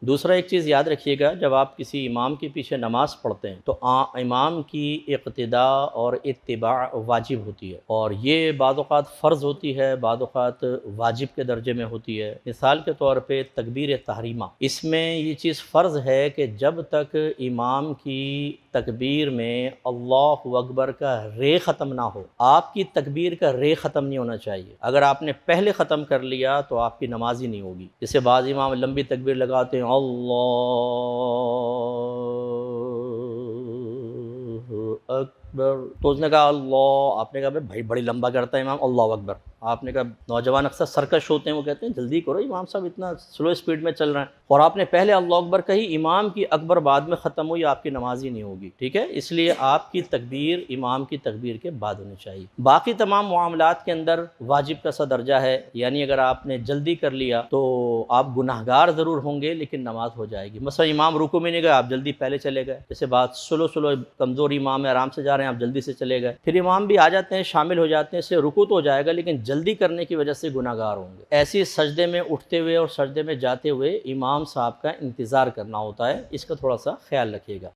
دوسرا ایک چیز یاد رکھیے گا، جب آپ کسی امام کے پیچھے نماز پڑھتے ہیں تو امام کی اقتداء اور اتباع واجب ہوتی ہے، اور یہ بعض اوقات فرض ہوتی ہے، بعض اوقات واجب کے درجے میں ہوتی ہے۔ مثال کے طور پہ تکبیر تحریمہ، اس میں یہ چیز فرض ہے کہ جب تک امام کی تکبیر میں اللہ اکبر کا رے ختم نہ ہو، آپ کی تکبیر کا رے ختم نہیں ہونا چاہیے۔ اگر آپ نے پہلے ختم کر لیا تو آپ کی نماز ہی نہیں ہوگی۔ جیسے بعض امام لمبی تکبیر لگاتے ہیں، اللہ اکبر، تو اس نے کہا اللہ، آپ نے کہا بھائی بڑی لمبا کرتا ہے امام، اللہ اکبر۔ آپ نے کہا نوجوان اکثر سرکش ہوتے ہیں، وہ کہتے ہیں جلدی کرو امام صاحب، اتنا سلو سپیڈ میں چل رہے ہیں، اور آپ نے پہلے اللہ اکبر کہی، امام کی اکبر بعد میں ختم ہوئی، آپ کی نماز ہی نہیں ہوگی، ٹھیک ہے؟ اس لیے آپ کی تکبیر امام کی تکبیر کے بعد ہونی چاہیے۔ باقی تمام معاملات کے اندر واجب کا سا درجہ ہے، یعنی اگر آپ نے جلدی کر لیا تو آپ گناہگار ضرور ہوں گے لیکن نماز ہو جائے گی۔ مثلا امام رکوع میں نہیں گئے، آپ جلدی پہلے چلے گئے، جیسے بات سلو کمزور امام ہے، آرام سے جا رہے ہیں، آپ جلدی سے چلے گئے، پھر امام بھی آ جاتے ہیں، شامل ہو جاتے ہیں، اس سے رکوع تو ہو جائے گا لیکن جلدی کرنے کی وجہ سے گناہگار ہوں گے۔ ایسی سجدے میں اٹھتے ہوئے اور سجدے میں جاتے ہوئے امام صاحب کا انتظار کرنا ہوتا ہے، اس کا تھوڑا سا خیال رکھیے گا۔